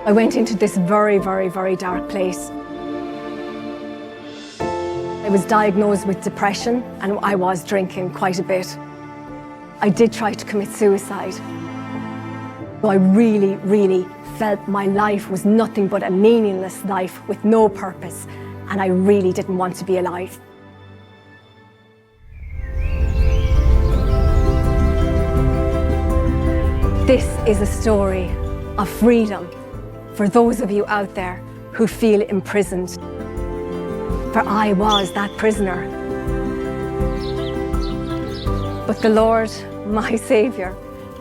I went into this very, very, very dark place. I was diagnosed with depression and I was drinking quite a bit. I did try to commit suicide. I really, really felt my life was nothing but a meaningless life with no purpose, and I really didn't want to be alive. This is a story of freedom for those of you out there who feel imprisoned. For I was that prisoner. But the Lord, my Saviour,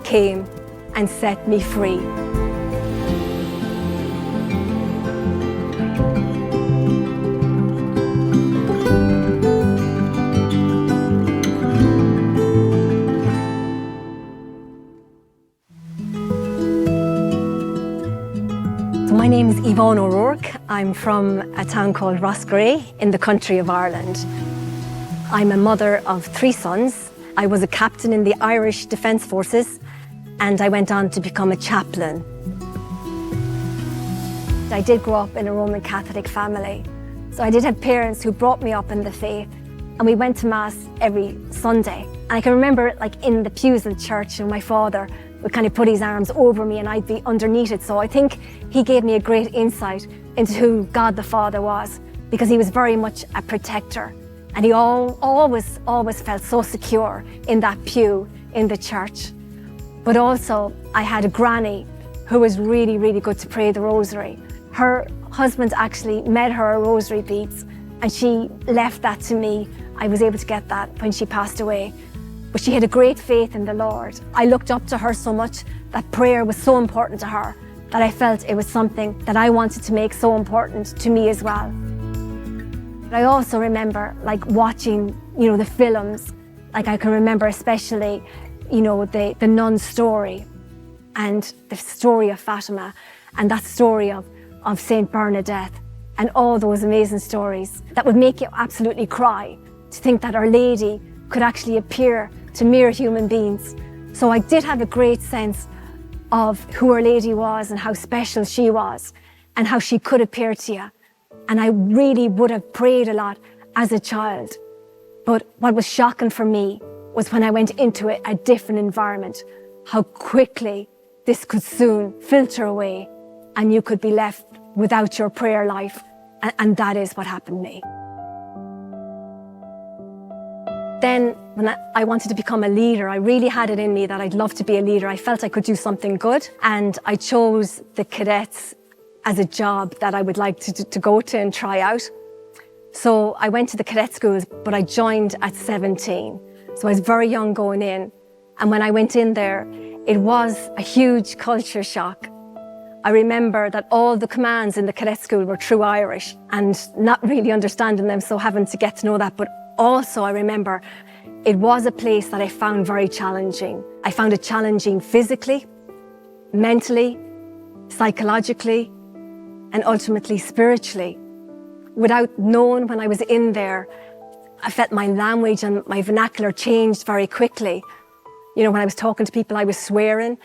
came and set me free. My name is Yvonne O'Rourke. I'm from a town called Roscrea in the country of Ireland. I'm a mother of 3 sons. I was a captain in the Irish Defence Forces and I went on to become a chaplain. I did grow up in a Roman Catholic family. So I did have parents who brought me up in the faith, and we went to Mass every Sunday. And I can remember in the pews of the church, and my father would kind of put his arms over me and I'd be underneath it. So I think he gave me a great insight into who God the Father was, because he was very much a protector. And he always felt so secure in that pew in the church. But also I had a granny who was really, really good to pray the rosary. Her husband actually made her rosary beads and she left that to me. I was able to get that when she passed away. But she had a great faith in the Lord. I looked up to her so much that prayer was so important to her that I felt it was something that I wanted to make so important to me as well. But I also remember watching, the films. I can remember especially, the nun story and the story of Fatima and that story of Saint Bernadette and all those amazing stories that would make you absolutely cry to think that Our Lady could actually appear to mere human beings. So I did have a great sense of who Our Lady was and how special she was and how she could appear to you. And I really would have prayed a lot as a child. But what was shocking for me was when I went into a different environment, how quickly this could soon filter away and you could be left without your prayer life. And that is what happened to me. Then when I wanted to become a leader, I really had it in me that I'd love to be a leader. I felt I could do something good, and I chose the cadets as a job that I would like to go to and try out. So I went to the cadet schools, but I joined at 17. So I was very young going in. And when I went in there, it was a huge culture shock. I remember that all the commands in the cadet school were true Irish and not really understanding them, so having to get to know that. But also I remember it was a place that I found very challenging. I found it challenging physically, mentally, psychologically, and ultimately spiritually. Without knowing when I was in there, I felt my language and my vernacular changed very quickly. When I was talking to people, I was swearing.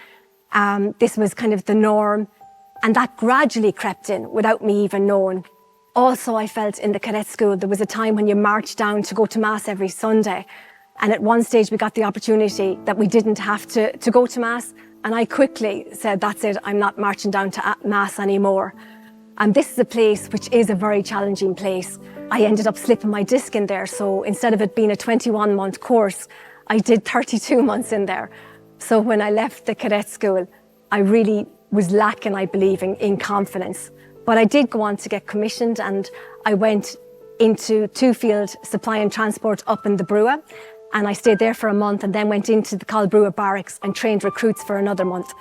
This was kind of the norm. And that gradually crept in without me even knowing. Also, I felt in the cadet school, there was a time when you marched down to go to Mass every Sunday. And at one stage, we got the opportunity that we didn't have to go to Mass. And I quickly said, that's it, I'm not marching down to Mass anymore. And this is a place which is a very challenging place. I ended up slipping my disc in there. So instead of it being a 21-month course, I did 32 months in there. So when I left the cadet school, I really was lacking, I believe, in confidence. But I did go on to get commissioned, and I went into 2-field supply and transport up in the Brua, and I stayed there for a month and then went into the Brua barracks and trained recruits for another month.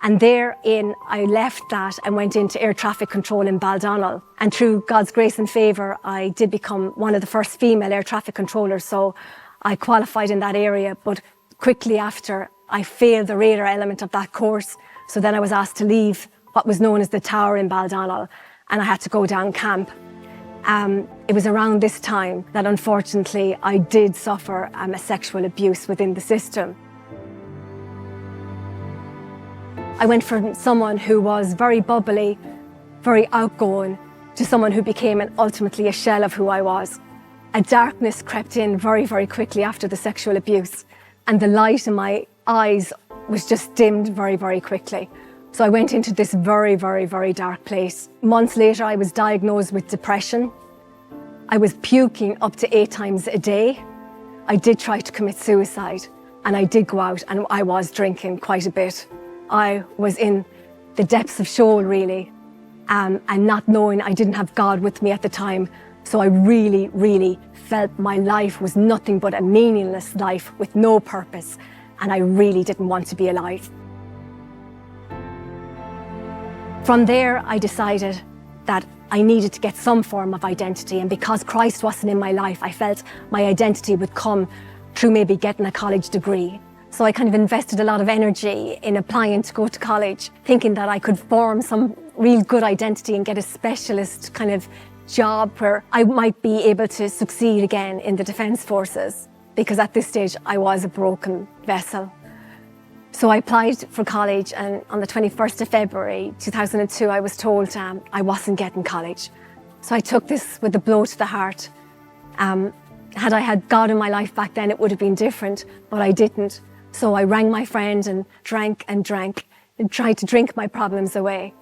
And therein, I left that and went into air traffic control in Baldonnel. And through God's grace and favour, I did become one of the first female air traffic controllers. So I qualified in that area, but quickly after, I failed the radar element of that course. So then I was asked to leave what was known as the tower in Baldonnel, and I had to go down camp. It was around this time that unfortunately I did suffer a sexual abuse within the system. I went from someone who was very bubbly, very outgoing, to someone who became ultimately a shell of who I was. A darkness crept in very, very quickly after the sexual abuse, and the light in my eyes was just dimmed very, very quickly. So I went into this very, very, very dark place. Months later, I was diagnosed with depression. I was puking up to 8 times a day. I did try to commit suicide, and I did go out and I was drinking quite a bit. I was in the depths of Sheol, really, and not knowing I didn't have God with me at the time. So I really, really felt my life was nothing but a meaningless life with no purpose, and I really didn't want to be alive. From there, I decided that I needed to get some form of identity, and because Christ wasn't in my life, I felt my identity would come through maybe getting a college degree. So I kind of invested a lot of energy in applying to go to college, thinking that I could form some real good identity and get a specialist kind of job where I might be able to succeed again in the Defence Forces, because at this stage I was a broken vessel. So I applied for college, and on the 21st of February 2002 I was told I wasn't getting college. So I took this with a blow to the heart. Had I had God in my life back then, it would have been different, but I didn't. So I rang my friend and drank and tried to drink my problems away.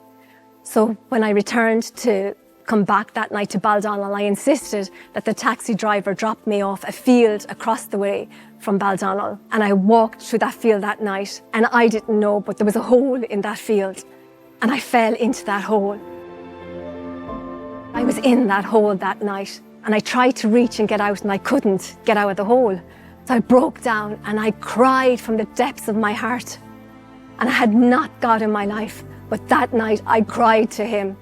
So when I returned to come back that night to Baldonnel, I insisted that the taxi driver drop me off a field across the way from Baldonnel. And I walked through that field that night, and I didn't know, but there was a hole in that field, and I fell into that hole. I was in that hole that night, and I tried to reach and get out, and I couldn't get out of the hole. So I broke down and I cried from the depths of my heart. And I had not God in my life, but that night I cried to him.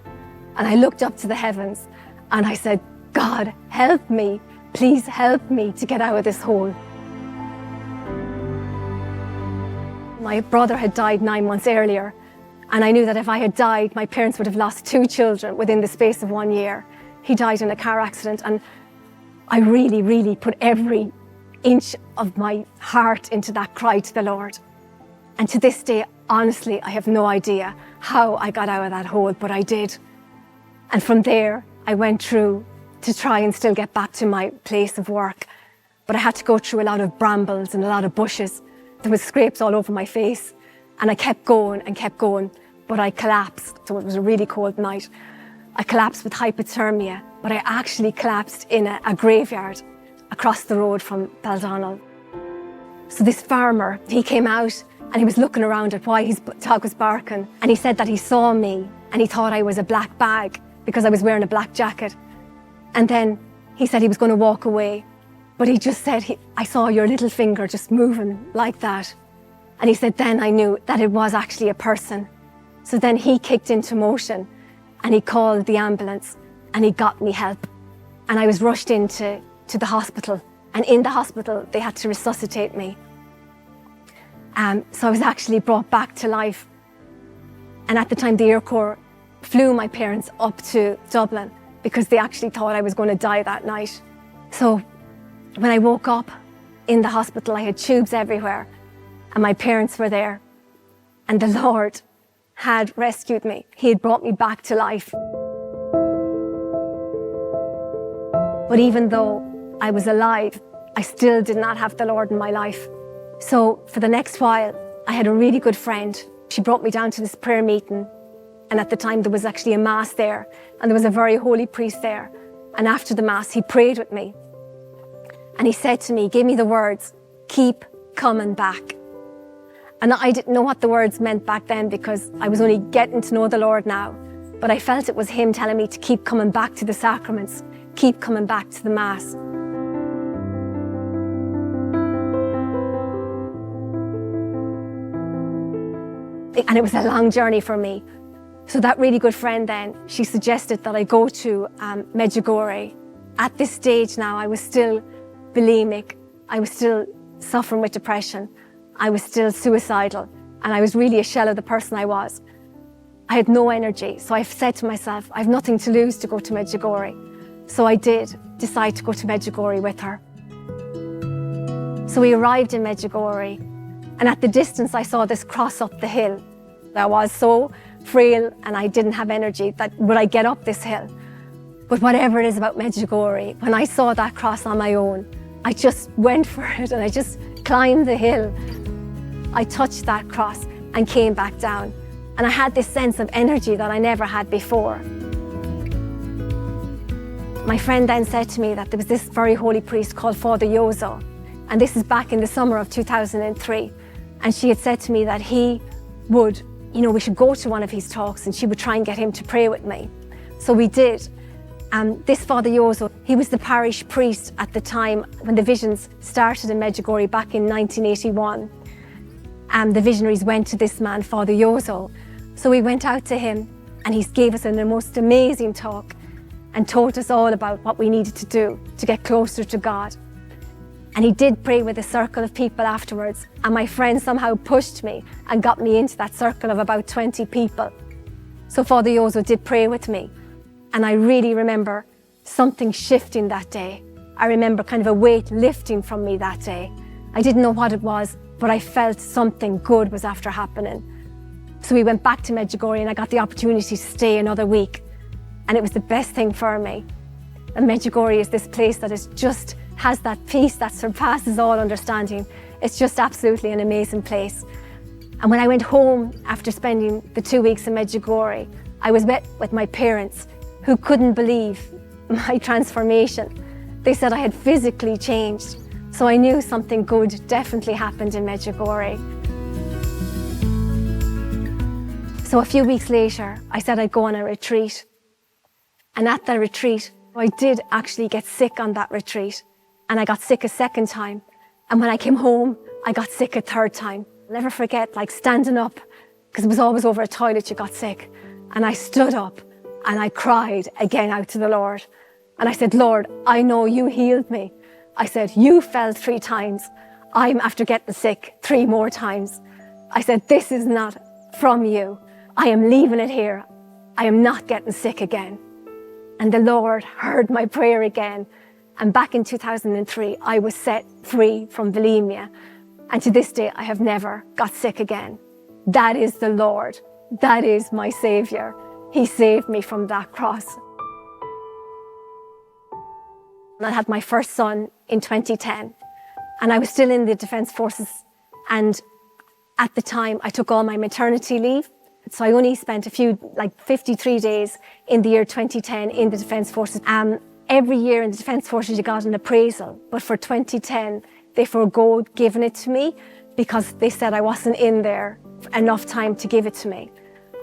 And I looked up to the heavens and I said, God, help me. Please help me to get out of this hole. My brother had died 9 months earlier, and I knew that if I had died, my parents would have lost 2 children within the space of 1 year. He died in a car accident, and I really, really put every inch of my heart into that cry to the Lord. And to this day, honestly, I have no idea how I got out of that hole, but I did. And from there, I went through to try and still get back to my place of work. But I had to go through a lot of brambles and a lot of bushes. There was scrapes all over my face. And I kept going, but I collapsed. So it was a really cold night. I collapsed with hypothermia, but I actually collapsed in a graveyard across the road from Baldonnel. So this farmer, he came out and he was looking around at why his dog was barking. And he said that he saw me and he thought I was a black bag because I was wearing a black jacket. And then he said he was going to walk away. But he just said, I saw your little finger just moving like that. And he said, then I knew that it was actually a person. So then he kicked into motion and he called the ambulance and he got me help. And I was rushed into the hospital. And in the hospital, they had to resuscitate me. So I was actually brought back to life. And at the time, the Air Corps flew my parents up to Dublin because they actually thought I was going to die that night. So when I woke up in the hospital, I had tubes everywhere and my parents were there. And the Lord had rescued me. He had brought me back to life. But even though I was alive, I still did not have the Lord in my life. So for the next while, I had a really good friend. She brought me down to this prayer meeting. And at the time, there was actually a mass there. And there was a very holy priest there. And after the mass, he prayed with me. And he said to me, gave me the words, keep coming back. And I didn't know what the words meant back then because I was only getting to know the Lord now. But I felt it was him telling me to keep coming back to the sacraments, keep coming back to the mass. And it was a long journey for me. So that really good friend then, she suggested that I go to Medjugorje. At this stage now, I was still bulimic. I was still suffering with depression. I was still suicidal. And I was really a shell of the person I was. I had no energy. So I said to myself, I have nothing to lose to go to Medjugorje. So I did decide to go to Medjugorje with her. So we arrived in Medjugorje. And at the distance, I saw this cross up the hill. I was so frail and I didn't have energy that would I get up this hill. But whatever it is about Medjugorje, when I saw that cross on my own, I just went for it and I just climbed the hill. I touched that cross and came back down. And I had this sense of energy that I never had before. My friend then said to me that there was this very holy priest called Father Yozo. And this is back in the summer of 2003. And she had said to me that he would, we should go to one of his talks and she would try and get him to pray with me. So we did. And this Father Yozo, he was the parish priest at the time when the visions started in Medjugorje back in 1981. And the visionaries went to this man, Father Yozo. So we went out to him and he gave us the most amazing talk and taught us all about what we needed to do to get closer to God. And he did pray with a circle of people afterwards. And my friend somehow pushed me and got me into that circle of about 20 people. So Father Yozo did pray with me. And I really remember something shifting that day. I remember kind of a weight lifting from me that day. I didn't know what it was, but I felt something good was after happening. So we went back to Medjugorje and I got the opportunity to stay another week. And it was the best thing for me. And Medjugorje is this place that has that peace that surpasses all understanding. It's just absolutely an amazing place. And when I went home after spending the 2 weeks in Medjugorje, I was met with my parents who couldn't believe my transformation. They said I had physically changed. So I knew something good definitely happened in Medjugorje. So a few weeks later, I said I'd go on a retreat. And at that retreat, I did actually get sick on that retreat. And I got sick a second time. And when I came home, I got sick a third time. I'll never forget standing up, because it was always over a toilet you got sick. And I stood up and I cried again out to the Lord. And I said, Lord, I know you healed me. I said, you fell 3 times. I'm after getting sick 3 more times. I said, this is not from you. I am leaving it here. I am not getting sick again. And the Lord heard my prayer again. And back in 2003, I was set free from bulimia. And to this day, I have never got sick again. That is the Lord. That is my Savior. He saved me from that cross. And I had my first son in 2010. And I was still in the Defence Forces. And at the time, I took all my maternity leave. So I only spent 53 days in the year 2010 in the Defence Forces. Every year in the Defence Forces, you got an appraisal. But for 2010, they forgo giving it to me because they said I wasn't in there enough time to give it to me.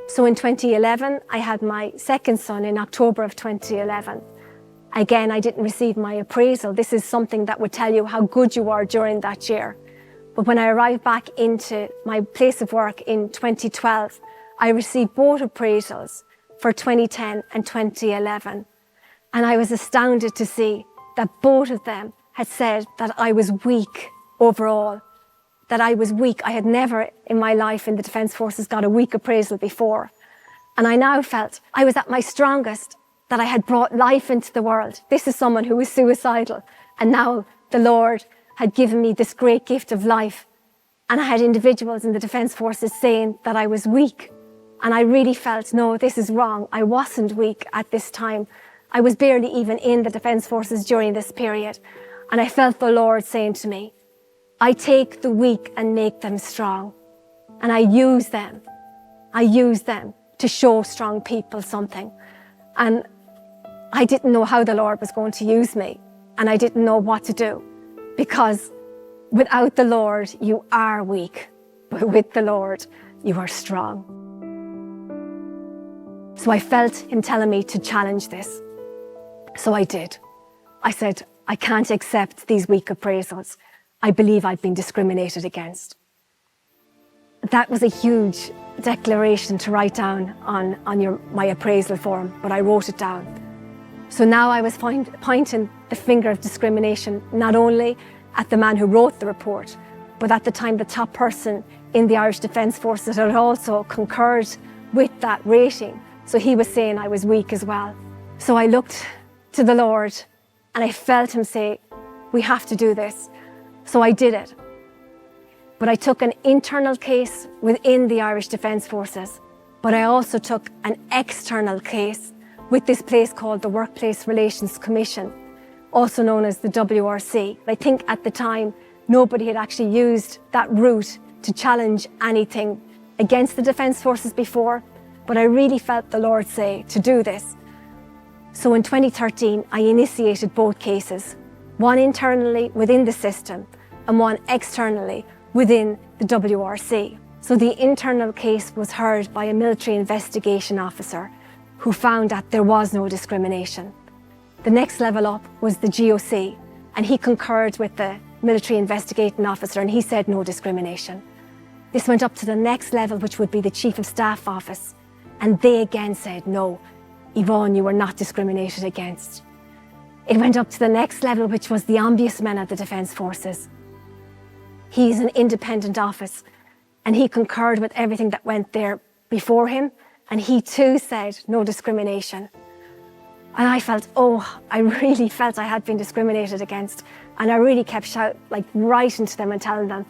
So in 2011, I had my second son in October of 2011. Again, I didn't receive my appraisal. This is something that would tell you how good you are during that year. But when I arrived back into my place of work in 2012, I received both appraisals for 2010 and 2011. And I was astounded to see that both of them had said that I was weak overall, that I was weak. I had never in my life in the Defence Forces got a weak appraisal before. And I now felt I was at my strongest, that I had brought life into the world. This is someone who was suicidal. And now the Lord had given me this great gift of life. And I had individuals in the Defence Forces saying that I was weak. And I really felt, no, this is wrong. I wasn't weak at this time. I was barely even in the Defence Forces during this period. And I felt the Lord saying to me, I take the weak and make them strong. And I use them. I use them to show strong people something. And I didn't know how the Lord was going to use me. And I didn't know what to do. Because without the Lord, you are weak. But with the Lord, you are strong. So I felt him telling me to challenge this. So I did. I said, I can't accept these weak appraisals. I believe I've been discriminated against. That was a huge declaration to write down on my appraisal form, but I wrote it down. So now I was pointing the finger of discrimination not only at the man who wrote the report, but at the time the top person in the Irish Defence Forces had also concurred with that rating. So he was saying I was weak as well. So I looked to the Lord and I felt him say, we have to do this. So I did it. But I took an internal case within the Irish Defence Forces, but I also took an external case with this place called the Workplace Relations Commission, also known as the WRC. I think at the time, nobody had actually used that route to challenge anything against the Defence Forces before, but I really felt the Lord say to do this. So in 2013, I initiated both cases, one internally within the system and one externally within the WRC. So the internal case was heard by a military investigation officer who found that there was no discrimination. The next level up was the GOC, and he concurred with the military investigating officer and he said no discrimination. This went up to the next level, which would be the Chief of Staff Office, and they again said no, Yvonne, you were not discriminated against. It went up to the next level, which was the Ombudsman at the Defence Forces. He's an independent office and he concurred with everything that went there before him, and he too said no discrimination. And I felt, I really felt I had been discriminated against, and I really kept writing to them and telling them,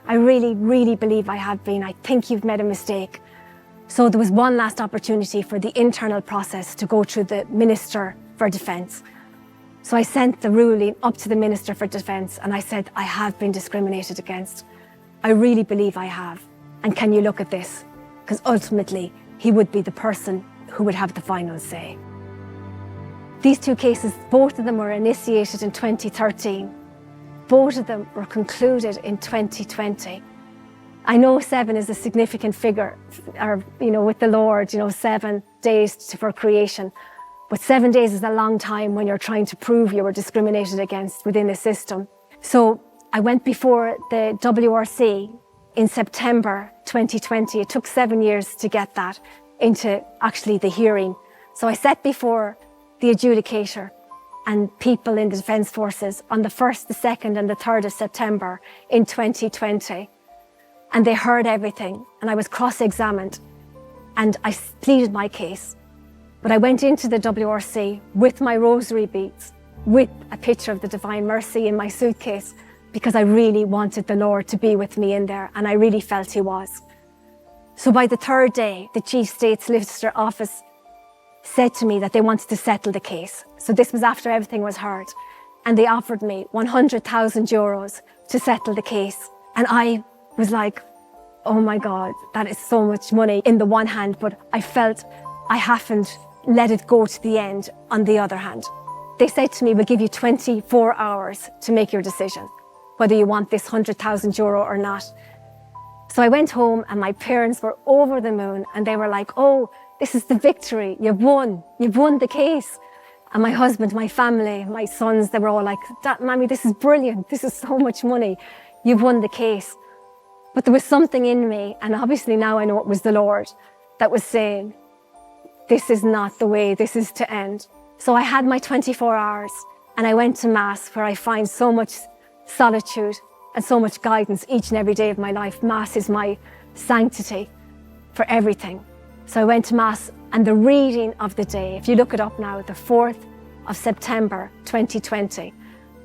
I really, really believe I have been. I think you've made a mistake. So there was one last opportunity for the internal process to go through the Minister for Defence. So I sent the ruling up to the Minister for Defence and I said, I have been discriminated against. I really believe I have. And can you look at this? Because ultimately, he would be the person who would have the final say. These two cases, both of them were initiated in 2013. Both of them were concluded in 2020. I know 7 is a significant figure, with the Lord, 7 days for creation. But 7 days is a long time when you're trying to prove you were discriminated against within a system. So I went before the WRC in September 2020. It took 7 years to get that into actually the hearing. So I sat before the adjudicator and people in the Defence Forces on the 1st, the 2nd and the 3rd of September in 2020. And they heard everything and I was cross-examined and I pleaded my case. But I went into the WRC with my rosary beads, with a picture of the Divine Mercy in my suitcase, because I really wanted the Lord to be with me in there, and I really felt He was. So by the 3rd day, the Chief State Solicitor Office said to me that they wanted to settle the case. So this was after everything was heard. And they offered me €100,000 to settle the case. And I was like, oh my God, that is so much money in the one hand, but I felt I haven't let it go to the end on the other hand. They said to me, we'll give you 24 hours to make your decision, whether you want this €100,000 or not. So I went home and my parents were over the moon and they were like, oh, this is the victory, you've won the case. And my husband, my family, my sons, they were all like, Mammy, this is brilliant, this is so much money, you've won the case. But there was something in me, and obviously now I know it was the Lord, that was saying, this is not the way this is to end. So I had my 24 hours and I went to Mass, where I find so much solitude and so much guidance each and every day of my life. Mass is my sanctity for everything. So I went to Mass, and the reading of the day, if you look it up now, the 4th of September 2020,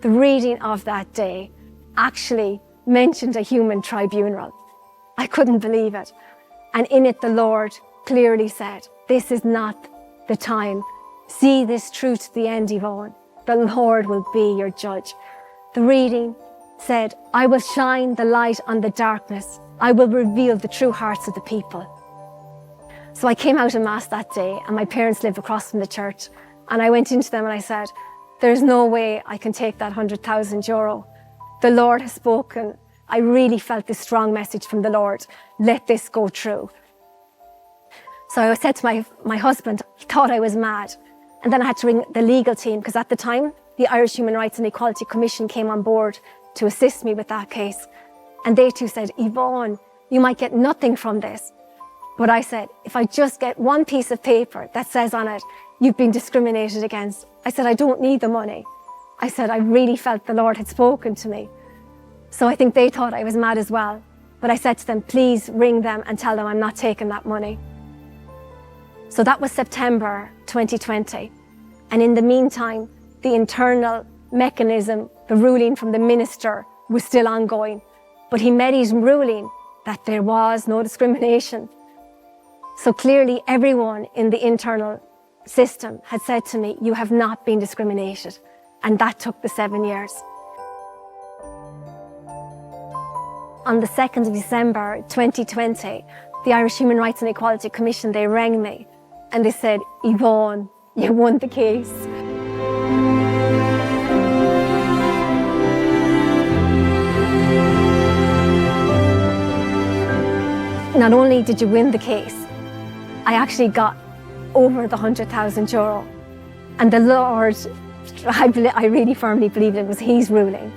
the reading of that day actually mentioned a human tribunal. I couldn't believe it. And in it, the Lord clearly said, this is not the time. See this through to the end, Yvonne. The Lord will be your judge. The reading said, I will shine the light on the darkness. I will reveal the true hearts of the people. So I came out of Mass that day, and my parents live across from the church. And I went into them and I said, there's no way I can take that €100,000. The Lord has spoken. I really felt this strong message from the Lord. Let this go through. So I said to my husband, he thought I was mad. And then I had to ring the legal team, because at the time, the Irish Human Rights and Equality Commission came on board to assist me with that case. And they too said, Yvonne, you might get nothing from this. But I said, if I just get one piece of paper that says on it, you've been discriminated against, I said, I don't need the money. I said, I really felt the Lord had spoken to me. So I think they thought I was mad as well. But I said to them, please ring them and tell them I'm not taking that money. So that was September 2020. And in the meantime, the internal mechanism, the ruling from the minister was still ongoing. But he made his ruling that there was no discrimination. So clearly everyone in the internal system had said to me, you have not been discriminated. And that took the 7 years. On the 2nd of December 2020, the Irish Human Rights and Equality Commission, they rang me and they said, Yvonne, you won the case. Not only did you win the case, I actually got over the €100,000. And the Lord, I really firmly believe it was His ruling.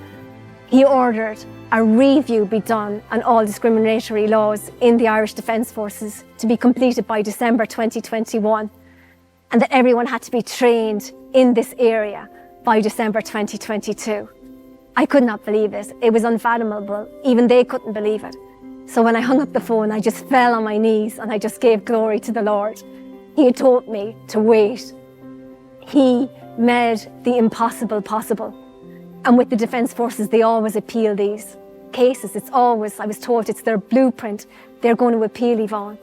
He ordered a review be done on all discriminatory laws in the Irish Defence Forces to be completed by December 2021, and that everyone had to be trained in this area by December 2022. I could not believe it. It was unfathomable. Even they couldn't believe it. So when I hung up the phone, I just fell on my knees and I just gave glory to the Lord. He had taught me to wait. He made the impossible possible. And with the Defence Forces, they always appeal these cases. It's always, I was told, it's their blueprint. They're going to appeal, Yvonne.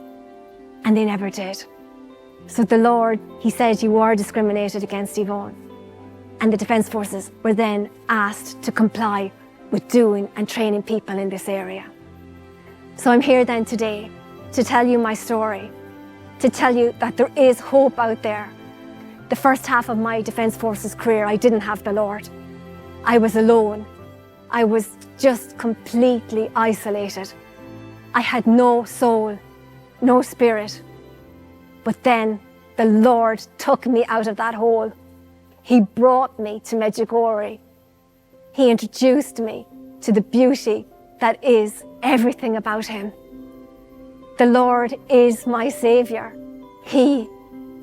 And they never did. So the Lord, He said, you are discriminated against, Yvonne. And the Defence Forces were then asked to comply with doing and training people in this area. So I'm here then today to tell you my story, to tell you that there is hope out there. The first half of my Defence Forces career, I didn't have the Lord. I was alone. I was just completely isolated. I had no soul, no spirit. But then the Lord took me out of that hole. He brought me to Medjugorje. He introduced me to the beauty that is everything about Him. The Lord is my Saviour. He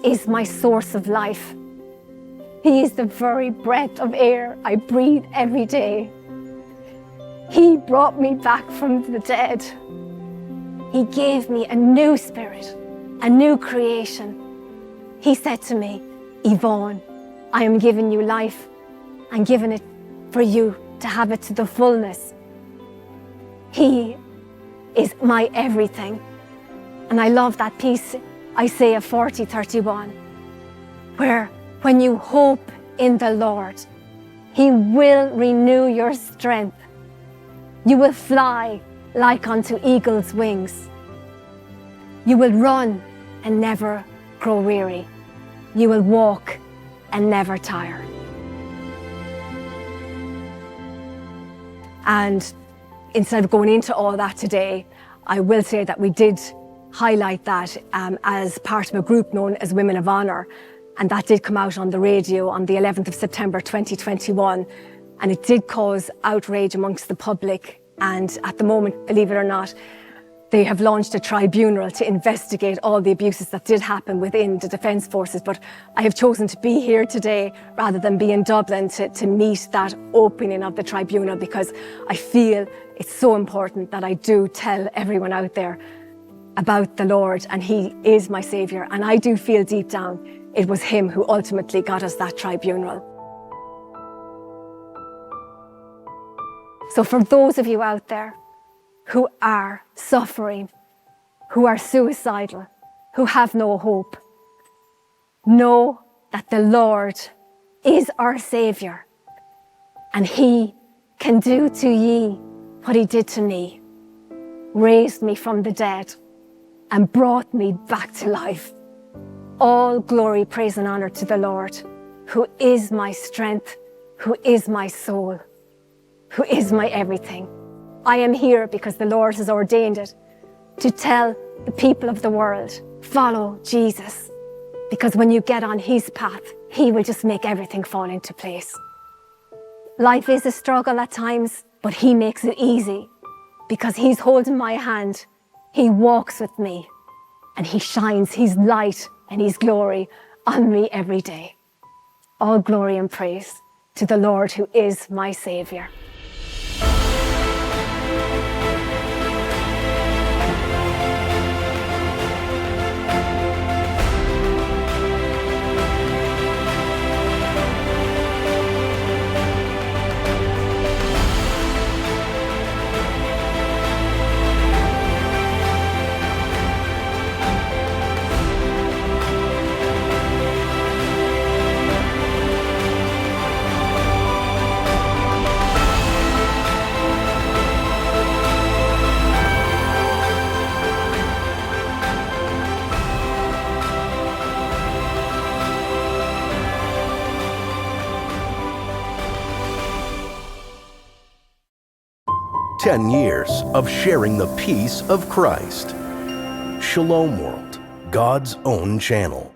is my source of life. He is the very breath of air I breathe every day. He brought me back from the dead. He gave me a new spirit, a new creation. He said to me, Yvonne, I am giving you life. I'm giving it for you to have it to the fullness. He is my everything. And I love that piece, Isaiah 40:31, where when you hope in the Lord, He will renew your strength. You will fly like unto eagle's wings. You will run and never grow weary. You will walk and never tire. And instead of going into all that today, I will say that we did highlight that as part of a group known as Women of Honour. And that did come out on the radio on the 11th of September 2021. And it did cause outrage amongst the public. And at the moment, believe it or not, they have launched a tribunal to investigate all the abuses that did happen within the Defence Forces. But I have chosen to be here today rather than be in Dublin to meet that opening of the tribunal, because I feel it's so important that I do tell everyone out there about the Lord, and He is my Saviour. And I do feel deep down it was Him who ultimately got us that tribunal. So for those of you out there who are suffering, who are suicidal, who have no hope, know that the Lord is our Saviour, and He can do to ye what He did to me, raised me from the dead and brought me back to life. All glory, praise and honour to the Lord, who is my strength, who is my soul, who is my everything. I am here because the Lord has ordained it to tell the people of the world, follow Jesus. Because when you get on His path, He will just make everything fall into place. Life is a struggle at times, but He makes it easy because He's holding my hand. He walks with me and He shines His light and His glory on me every day. All glory and praise to the Lord who is my Saviour. 10 years of sharing the peace of Christ. Shalom World, God's own channel.